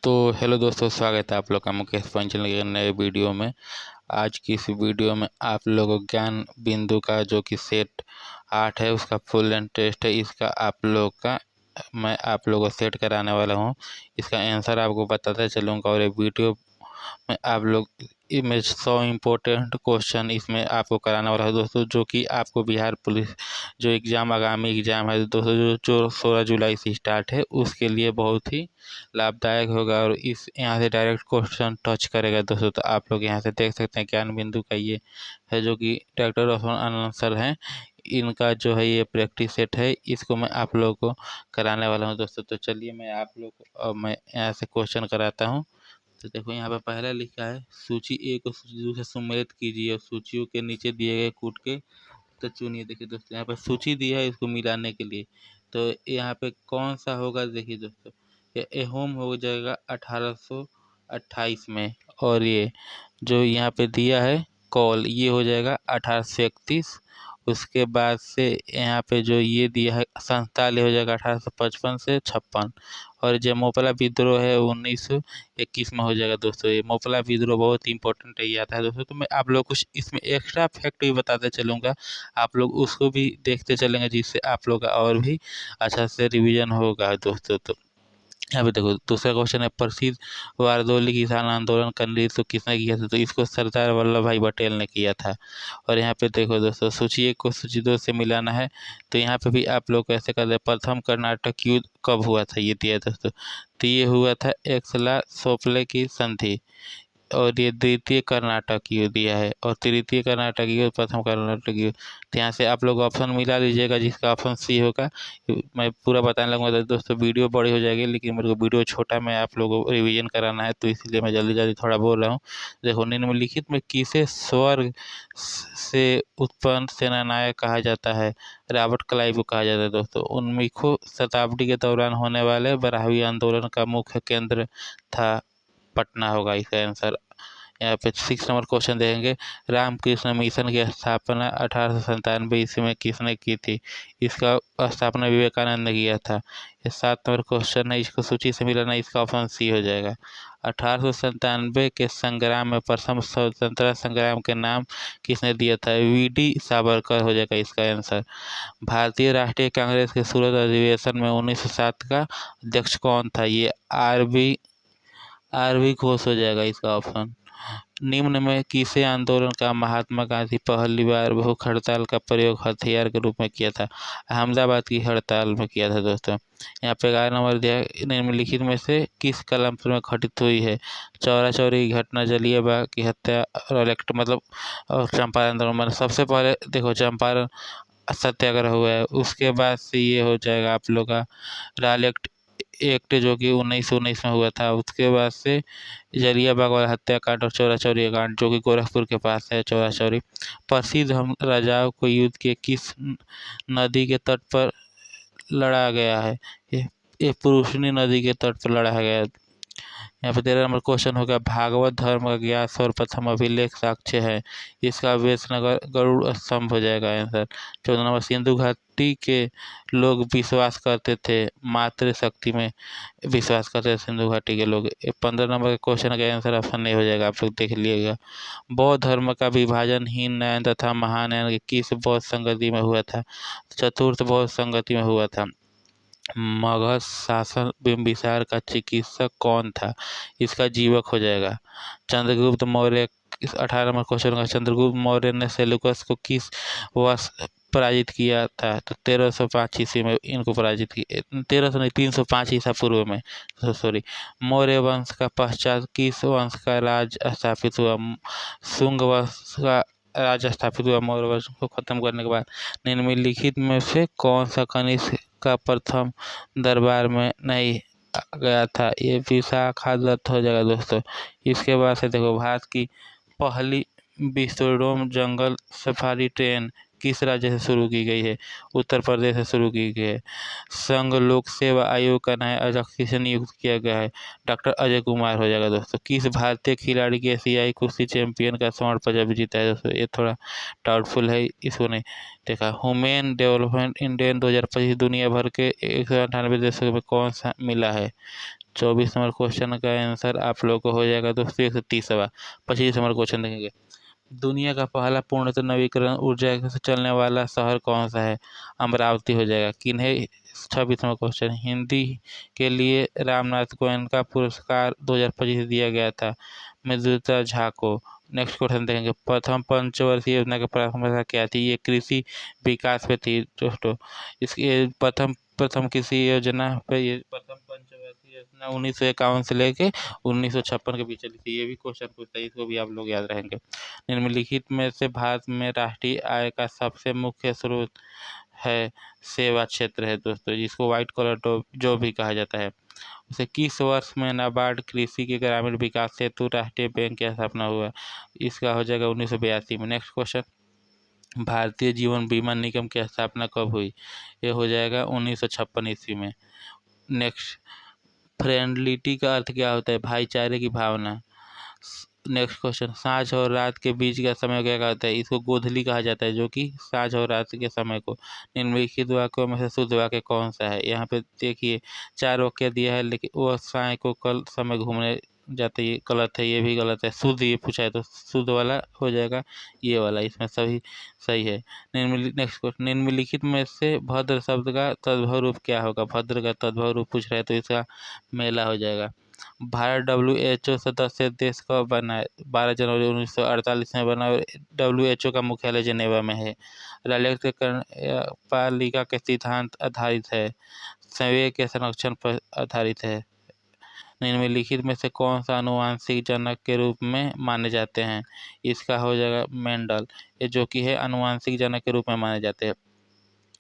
तो हेलो दोस्तों, स्वागत है आप लोग का मुकेश पंचल के नए वीडियो में। आज की इस वीडियो में आप लोगों को ज्ञान बिंदु का जो कि सेट 8 है उसका फुल एंड टेस्ट है। इसका आप लोग का मैं आप लोगों को सेट कराने वाला हूं। इसका आंसर आपको बताता चलूँगा और ये वीडियो में आप लोग इमेज 100 इम्पोर्टेंट क्वेश्चन इसमें आपको कराने वाला है दोस्तों, जो कि आपको बिहार पुलिस जो एग्ज़ाम आगामी एग्ज़ाम है दोस्तों, जो 16 जुलाई से स्टार्ट है, उसके लिए बहुत ही लाभदायक होगा। और इस यहाँ से डायरेक्ट क्वेश्चन टच करेगा दोस्तों। तो आप लोग यहाँ से देख सकते हैं ज्ञान बिंदु का ये है, जो कि डॉक्टर आनंद सर हैं। इनका जो है ये प्रैक्टिस सेट है, इसको मैं आप लोगों को कराने वाला हूँ दोस्तों। तो चलिए मैं आप लोग को मैं यहाँ से क्वेश्चन कराता हूँ। तो देखो यहाँ पे पहला लिखा है, सूची ए को सूची 2 से सम्मिलित कीजिए और सूचियों के नीचे दिए गए कूट के तो चुनिए। देखिए दोस्तों, यहाँ पे सूची दी है इसको मिलाने के लिए। तो यहाँ पे कौन सा होगा, देखिए दोस्तों, ये एहोम हो जाएगा 1828 में। और ये जो यहाँ पे दिया है कॉल, ये हो जाएगा 1831। उसके बाद से यहाँ पे जो ये दिया है संस्थाल, हो जाएगा 1855 से 56। और जो मोपला विद्रोह है 1921 में हो जाएगा दोस्तों। ये मोपला विद्रोह बहुत इंपॉर्टेंट है, आता है दोस्तों। तो मैं आप लोग कुछ इसमें एक्स्ट्रा फैक्ट भी बताते चलूँगा, आप लोग उसको भी देखते चलेंगे, जिससे आप लोग का और भी अच्छा से रिवीजन होगा दोस्तों। तो यहाँ पे देखो दूसरा क्वेश्चन है, प्रसिद्ध वारदोली किसान आंदोलन का नेतृत्व किसने किया था? तो इसको सरदार वल्लभ भाई पटेल ने किया था। और यहाँ पे देखो दोस्तों, सूची 1 को सूची 2 से मिलाना है। तो यहाँ पे भी आप लोग कैसे करते हैं, प्रथम कर्नाटक युद्ध कब हुआ था, ये दिया है दोस्तों। तो ये हुआ था एक्सला सोपले की संधि। और ये द्वितीय कर्नाटक युद्ध दिया है, और तृतीय कर्नाटक युद्ध, प्रथम कर्नाटक युद्ध। तो यहाँ से आप लोग ऑप्शन मिला लीजिएगा, जिसका ऑप्शन सी होगा। मैं पूरा बताने लगूंगा तो दोस्तों वीडियो बड़ी हो जाएगी, लेकिन मेरे को वीडियो छोटा में आप लोगों को रिवीजन कराना है, तो इसलिए मैं जल्दी जल्दी थोड़ा बोल रहा हूँ। देखो, निम्नलिखित में किसे स्वर्ग से उत्पन्न सेनानायक कहा जाता है? रॉबर्ट क्लाइव को कहा जाता है दोस्तों। 19वीं शताब्दी के दौरान होने वाले बराहवी आंदोलन का मुख्य केंद्र था पटना, होगा इसका आंसर। यहाँ पे 6 नंबर क्वेश्चन देखेंगे, रामकृष्ण मिशन की स्थापना 1897 ईस्वी में किसने की थी? इसका स्थापना विवेकानंद ने किया था। ये 7 नंबर क्वेश्चन है, इसको सूची से मिलाना, इसका ऑप्शन सी हो जाएगा। 1897 के संग्राम में प्रथम स्वतंत्रता संग्राम के नाम किसने दिया था? वी.डी. सावरकर हो जाएगा इसका आंसर। भारतीय राष्ट्रीय कांग्रेस के सूरत अधिवेशन में 1907 का अध्यक्ष कौन था? ये आर.वी. घोष हो जाएगा इसका ऑप्शन। निम्न में किसे आंदोलन का महात्मा गांधी पहली बार भूख हड़ताल का प्रयोग हथियार के रूप में किया था? अहमदाबाद की हड़ताल में किया था दोस्तों। यहाँ पे 11 नंबर दिया है, निम्नलिखित में से किस कलम में घटित हुई है? चौरा चौरी की घटना, जलियांवाला की हत्या, रोलेक्ट मतलब और चंपारण आंदोलन। मतलब सबसे पहले देखो चंपारण सत्याग्रह हुआ है, उसके बाद से ये हो जाएगा आप लोग का रालेक्ट एक्ट, जो कि 1919 में हुआ था। उसके बाद से जलियांवाला बाग हत्याकांड और चौरा चौरी कांड, जो कि गोरखपुर के पास है चौरा चौरी। प्रसिद्ध हम राजाओं को युद्ध के किस नदी के तट पर लड़ा गया है? ये पुरुषनी नदी के तट पर लड़ा गया है। यहाँ पे 13 नंबर क्वेश्चन होगा, भागवत धर्म का ज्ञात सर्वप्रथम अभिलेख साक्ष्य है? इसका वेशनगर गरुड़ स्तंभ हो जाएगा आंसर। 14 नंबर, सिंधु घाटी के लोग विश्वास करते थे मातृशक्ति में, विश्वास करते थे सिंधु घाटी के लोग। 15 नंबर के क्वेश्चन का आंसर ऑप्शन नहीं हो जाएगा, आप लोग देख लीजिएगा। बौद्ध धर्म का विभाजन हीनयान तथा महायान के किस बौद्ध संगति में हुआ था? चतुर्थ बौद्ध संगति में हुआ था। मगध शासक बिंबिसार का चिकित्सक कौन था? इसका जीवक हो जाएगा चंद्रगुप्त मौर्य। 18 नंबर क्वेश्चन का, चंद्रगुप्त मौर्य ने सेल्यूकस को किस वर्ष पराजित किया था? तो 1305 ईस्वी में इनको पराजित किया। 1300 नहीं, 305 ईसा पूर्व में, सॉरी। मौर्य वंश का पश्चात किस वंश का राज स्थापित हुआ? शुंग वंश का राज स्थापित हुआ मौर्य वंश को खत्म करने के बाद। निम्नलिखित में से कौन सा कनिष्क का प्रथम दरबार में नहीं गया था? ये विशाखादत्त हो जाएगा दोस्तों। इसके बाद से देखो, भारत की पहली विश्वरोम जंगल सफारी ट्रेन किस राज्य से शुरू की गई है? उत्तर प्रदेश से शुरू की गई है। संघ लोक सेवा आयोग का नया अध्यक्ष किसे नियुक्त किया गया है? डॉक्टर अजय कुमार हो जाएगा दोस्तों। किस भारतीय खिलाड़ी की एशियाई कुश्ती चैंपियन का स्वर्ण पदक जीता है दोस्तों? ये थोड़ा डाउटफुल है, इसको नहीं देखा। ह्यूमन डेवलपमेंट इंडेक्स 2025 दुनिया भर के 198 देशों में कौन सा मिला है? 24 नंबर क्वेश्चन का आंसर आप लोग को हो जाएगा दोस्तों 130वां। 25 नंबर क्वेश्चन देखेंगे, दुनिया का पहला पूर्णतः नवीकरण ऊर्जा से चलने वाला शहर कौन सा है? अमरावती हो जाएगा। किन्हें 26 नंबर क्वेश्चन, हिंदी के लिए रामनाथ गोयन का पुरस्कार 2025 दिया गया था? मृदुता झा को। नेक्स्ट क्वेश्चन देखेंगे, प्रथम पंचवर्षीय योजना की प्राथमिकता क्या थी? ये कृषि विकास पे थी दोस्तों। इसके प्रथम प्रथम कृषि योजना पे ये प्रथम पंचवर्षीय योजना 1951 से लेके 1956 के बीच चली थी। ये भी क्वेश्चन पूछता है, इसको भी आप लोग याद रहेंगे। निम्नलिखित में से भारत में राष्ट्रीय आय का सबसे मुख्य स्रोत है सेवा क्षेत्र है दोस्तों, जिसको व्हाइट कॉलर जो भी कहा जाता है। उसे किस वर्ष में नाबार्ड कृषि के ग्रामीण विकास हेतु राष्ट्रीय बैंक की स्थापना हुआ? इसका हो जाएगा 1982 में। नेक्स्ट क्वेश्चन, भारतीय जीवन बीमा निगम की स्थापना कब हुई? ये हो जाएगा 1956 ईस्वी में। नेक्स्ट, फ्रेंडलिटी का अर्थ क्या होता है? भाईचारे की भावना। नेक्स्ट क्वेश्चन, साँझ और रात के बीच का समय क्या कहता है? इसको गोधली कहा जाता है, जो कि साँझ और रात के समय को। निम्नलिखित वाक्यों में से शुद्ध वाक्य कौन सा है? यहाँ पे देखिए 4 वाक्य दिया है, लेकिन वह साय को कल समय घूमने जाते, ये गलत है, ये भी गलत है। शुद्ध ये पूछा है तो शुद्ध वाला हो जाएगा ये वाला, इसमें सभी सही है। नेक्स्ट क्वेश्चन, निम्नलिखित में से भद्र शब्द का तद्भव रूप क्या होगा? भद्र का तद्भव रूप पूछ रहे हैं तो इसका मेला हो जाएगा। भारत WHO सदस्य देश कब बना है? 12 जनवरी 1948 में बना। WHO का मुख्यालय जेनेवा में है। रालेक्स के कार्यपालिका के सिद्धांत आधारित है? संवेग के संरक्षण पर आधारित है। निम्नलिखित में से कौन सा आनुवांशिक जनक के रूप में माने जाते हैं? इसका हो जाएगा मेंडल, ये जो कि है आनुवांशिक जनक के रूप में माने जाते हैं।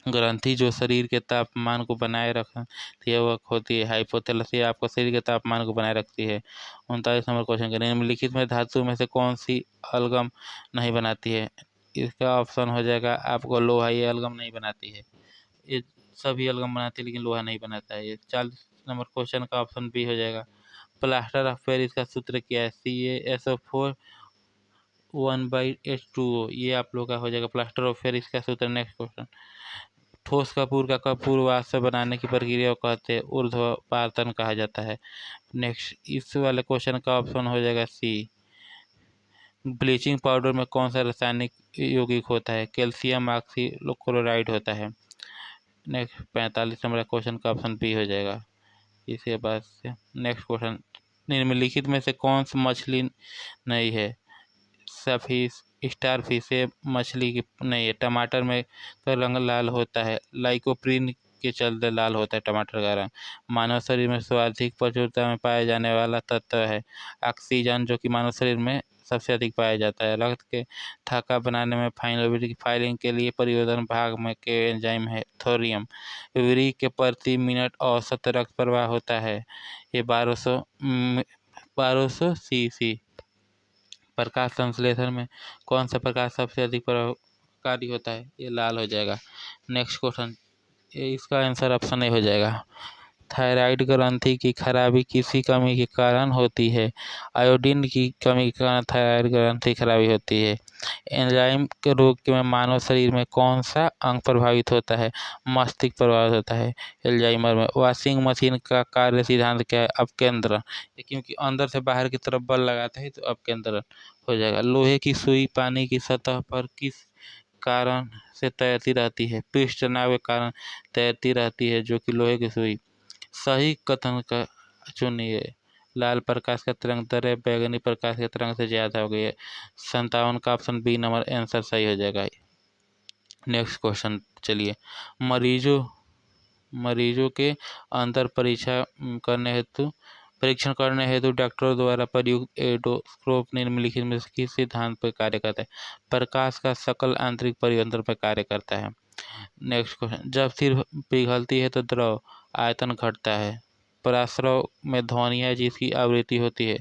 ग्रंथि जो शरीर के तापमान को बनाए रखती है वह होती है हाइपोथैलेमस, ये आपको शरीर के तापमान को बनाए रखती है। 39 नंबर क्वेश्चन करें, निम्नलिखित में धातु में से कौन सी अलगम नहीं बनाती है? इसका ऑप्शन हो जाएगा आपको लोहा, ये अलगम नहीं बनाती है। ये सभी अलगम बनाती है लेकिन लोहा नहीं बनाता है। ये 40 नंबर क्वेश्चन का ऑप्शन बी हो जाएगा। प्लास्टर ऑफ पेरिस का सूत्र क्या है? CaSO4 1/H2O, ये आप लोग का हो जाएगा प्लास्टर ऑफ पेरिस का सूत्र। नेक्स्ट क्वेश्चन, ठोस कपूर का कपूर वाष्प बनाने की प्रक्रिया को कहते हैं ऊर्ध्वपातन कहा जाता है। नेक्स्ट, इस वाले क्वेश्चन का ऑप्शन हो जाएगा सी। ब्लीचिंग पाउडर में कौन सा रासायनिक यौगिक होता है? कैल्शियम ऑक्सीक्लोराइड होता है। नेक्स्ट 45 नंबर क्वेश्चन का ऑप्शन बी हो जाएगा इसके बाद से। नेक्स्ट क्वेश्चन, निम्नलिखित में से कौन सी मछली नहीं है? सफिश, स्टार फिश, ये मछली की नहीं है। टमाटर में का रंग लाल होता है, लाइकोप्रीन के चलते लाल होता है टमाटर का रंग। मानव शरीर में सर्वाधिक प्रचुरता में पाया जाने वाला तत्व है ऑक्सीजन, जो कि मानव शरीर में सबसे अधिक पाया जाता है। रक्त के थक्का बनाने में फाइब्रोबिटिक फाइलिंग के लिए परिवर्तन भाग में के एंजाइम है थोरियम। यूरिक के प्रति मिनट औसत रक्त प्रवाह होता है ये 1200 सीसी। प्रकाश संश्लेषण में कौन सा प्रकाश सबसे अधिक प्रभावकारी होता है? ये लाल हो जाएगा। नेक्स्ट क्वेश्चन, इसका आंसर ऑप्शन ए हो जाएगा। थायराइड ग्रंथि की खराबी किसी कमी के कारण होती है? आयोडीन की कमी के कारण थायराइड ग्रंथि खराबी होती है। एंजाइम के रोग में मानव शरीर में कौन सा अंग प्रभावित होता है? मस्तिष्क प्रभावित होता है एल्जाइमर में। वॉशिंग मशीन का कार्य सिद्धांत क्या है? अपकेंद्रण, क्योंकि अंदर से बाहर की तरफ बल लगाता है तो अपकेंद्रण हो जाएगा। लोहे की सुई पानी की सतह पर किस कारण से तैरती रहती है? पृष्ठ तनाव के कारण तैरती रहती है, जो कि लोहे की सुई। सही कथन का चुनिए। लाल प्रकाश का तरंग दैर्घ्य बैंगनी प्रकाश के तरंग से ज्यादा हो गई है। 57 का ऑप्शन बी नंबर आंसर सही हो जाएगा। नेक्स्ट क्वेश्चन चलिए, मरीजों के अंतर परीक्षण करने हेतु डॉक्टरों द्वारा प्रयुक्त एंडोस्कोप निम्नलिखित में से किस सिद्धांत पर कार्य करता है? प्रकाश का सकल आंतरिक परिवर्तन पर कार्य करता है। नेक्स्ट क्वेश्चन, जब सिर पिघलती है तो द्रव आयतन घटता है। पराश्रव में ध्वनिया जिसकी आवृत्ति होती है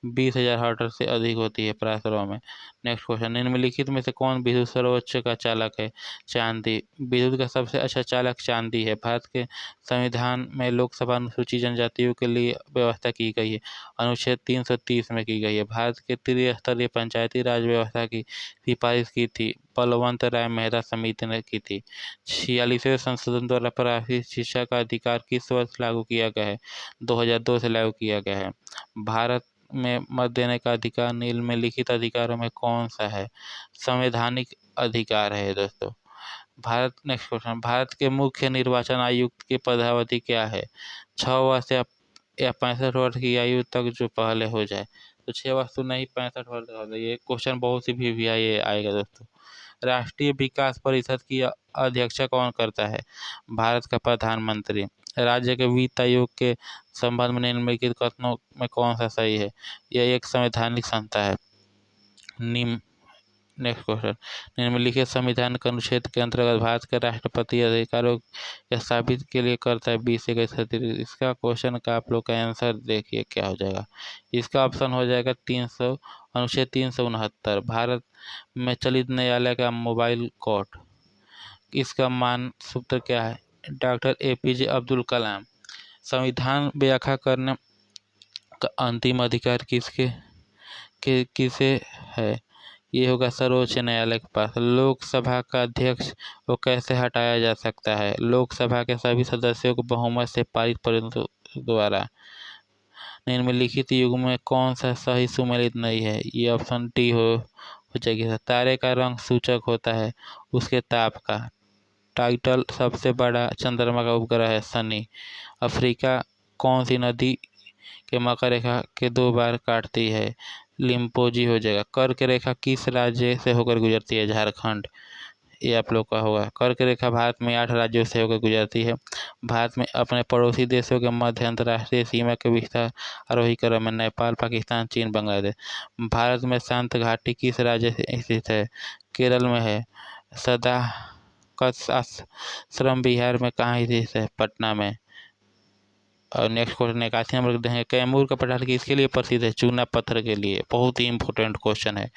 20,000 हर्ट्ज से अधिक होती है पराश्रव में। नेक्स्ट क्वेश्चन, निम्नलिखित में से कौन विद्युत सर्वोच्च का चालक है? चांदी। विद्युत का सबसे अच्छा चालक चांदी है। भारत के संविधान में लोकसभा अनुसूचित जनजातियों के लिए व्यवस्था की गई है, अनुच्छेद 330 में की गई है। भारत के त्रिस्तरीय पंचायती राज व्यवस्था की सिफारिश की थी बलवंत राय मेहता समिति ने की थी। 46वें संशोधन द्वारा प्रारंभिक शिक्षा का अधिकार किस वर्ष लागू किया गया है? 2002 से लागू किया गया है। भारत में मत देने का अधिकार निम्नलिखित अधिकारों में कौन सा है? संवैधानिक अधिकार है दोस्तों। नेक्स्ट क्वेश्चन, भारत के मुख्य निर्वाचन आयुक्त की पदावधि क्या है? 6 वर्ष या 65 वर्ष की आयु तक जो पहले हो जाए। तो 6 वर्ष तो नहीं, 65 वर्ष हो जाए। ये क्वेश्चन बहुत सी भी आएगा दोस्तों। राष्ट्रीय विकास परिषद की अध्यक्षता कौन करता है? भारत का प्रधानमंत्री। राज्य के वित्त आयोग के संबंध में निम्नलिखित कथनों में कौन सा सही है? यह एक संवैधानिक संस्था है। नेक्स्ट क्वेश्चन, निम्नलिखित संविधान के अनुच्छेद के अंतर्गत भारत के राष्ट्रपति अधिकारों के स्थापित के लिए करता है 20 इसका क्वेश्चन का आप लोग का आंसर देखिए क्या हो जाएगा। इसका ऑप्शन हो जाएगा अनुच्छेद 369। भारत में चलित न्यायालय का मोबाइल कोर्ट। इसका मान सूत्र क्या है? Doctor APJ Abdul Kalam. संविधान व्याख्या करने का अंतिम अधिकार किसे है? ये होगा सर्वोच्च न्यायालय के पास। लोकसभा का अध्यक्ष को कैसे हटाया जा सकता है? लोकसभा के सभी सदस्यों को बहुमत से पारित प्रमेय द्वारा। निम्नलिखित युग में कौन सा सही सुमेलित नहीं है? ये ऑप्शन डी हो जाएगी। तारे का रंग सूचक होता है उसके ताप का। टाइटल सबसे बड़ा चंद्रमा का उपग्रह है शनि। अफ्रीका कौन सी नदी के मकर रेखा के 2 बार काटती है? लिम्पोजी हो जाएगा। कर्क रेखा किस राज्य से होकर गुजरती है? झारखंड। ये आप लोग का होगा। कर्क रेखा भारत में 8 राज्यों से होकर गुजरती है। भारत में अपने पड़ोसी देशों के मध्य अंतर्राष्ट्रीय सीमा के विस्तार आरोही क्रम में नेपाल, पाकिस्तान, चीन, बांग्लादेश। भारत में शांत घाटी किस राज्य से स्थित है? केरल में है। सदाकत आश्रम बिहार में कहाँ स्थित है? पटना में। और नेक्स्ट क्वेश्चन 81 नंबर देखेंगे, कैमूर का पठार किसके लिए प्रसिद्ध है? चूना पत्थर के लिए। बहुत ही इंपॉर्टेंट क्वेश्चन है।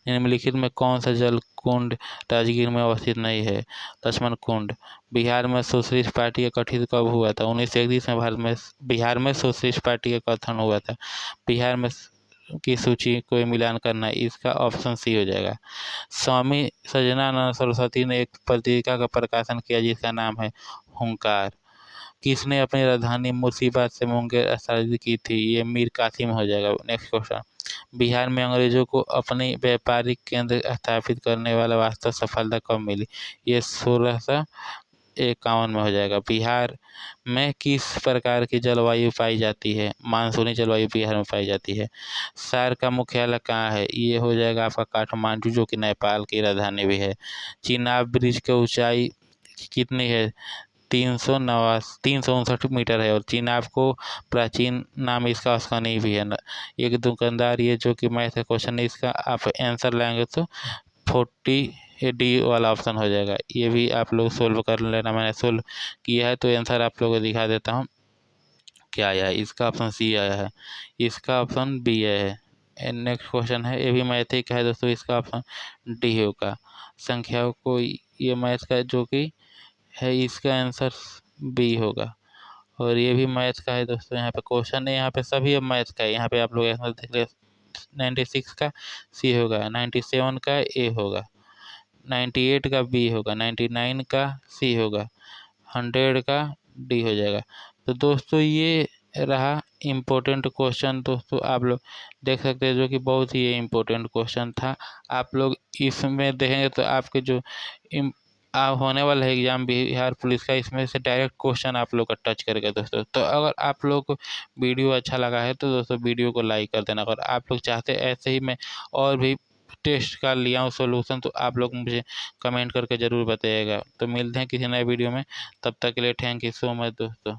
निम्नलिखित में कौन सा जल कुंड राजगीर में अवस्थित नहीं है? लक्ष्मण कुंड। बिहार में सोशलिस्ट पार्टी का गठन कब हुआ था? 1931 में बिहार में सोशलिस्ट पार्टी का गठन हुआ था। बिहार में की सूची को मिलान करना, इसका ऑप्शन सी हो जाएगा। स्वामी सज्जनानंद सरस्वती ने एक पत्रिका का प्रकाशन किया जिसका नाम है हुंकार। किसने अपनी राजधानी मुर्शिदाबाद से मुंगेर स्थानांतरित की थी? ये मीर कासिम हो जाएगा। नेक्स्ट क्वेश्चन, बिहार में अंग्रेजों को अपनी व्यापारिक केंद्र स्थापित करने वाला वास्तव सफलता कब मिली? ये 1651 में हो जाएगा। बिहार में किस प्रकार की जलवायु पाई जाती है? मानसूनी जलवायु बिहार में पाई जाती है। सार का मुख्यालय कहाँ है? ये हो जाएगा आपका काठमांडू, जो कि नेपाल की राजधानी भी है। चिनाब ब्रिज की ऊंचाई कितनी है? 359 मीटर है। और चिनाब को प्राचीन नाम इसका अस्कनी भी है। एक दुकानदार, ये जो कि मैथ का क्वेश्चन है, इसका आप आंसर लाएंगे तो 40D वाला ऑप्शन हो जाएगा। ये भी आप लोग सोल्व कर लेना। मैंने सोल्व किया है तो आंसर आप लोगों को दिखा देता हूँ क्या आया है। इसका ऑप्शन सी आया है। इसका ऑप्शन बी है। नेक्स्ट क्वेश्चन है, ये भी मैथ का है दोस्तों। इसका ऑप्शन डी होगा। संख्याओं को ये मैथ का जो कि है, इसका आंसर बी होगा। और ये भी मैथ का है दोस्तों। यहाँ पे क्वेश्चन है, यहाँ पे सभी अब मैथ का है। यहाँ पे आप लोग आंसर देख ले। 96 का सी होगा, 97 का ए होगा, 98 का बी होगा, 99 का सी होगा, 100 का डी हो जाएगा। तो दोस्तों ये रहा इम्पोर्टेंट क्वेश्चन। दोस्तों आप लोग देख सकते हैं जो कि बहुत ही इम्पोर्टेंट क्वेश्चन था। आप लोग इसमें देखेंगे तो आपके जो होने वाला है एग्जाम बिहार पुलिस का, इसमें से डायरेक्ट क्वेश्चन आप लोग का टच करेगा दोस्तों। तो अगर आप लोग को वीडियो अच्छा लगा है तो दोस्तों वीडियो को लाइक कर देना। अगर आप लोग चाहते हैं ऐसे ही मैं और भी टेस्ट का लिया हूँ सोल्यूशन, तो आप लोग मुझे कमेंट करके ज़रूर बताइएगा। तो मिलते हैं किसी नए वीडियो में, तब तक के लिए थैंक यू सो मच दोस्तों।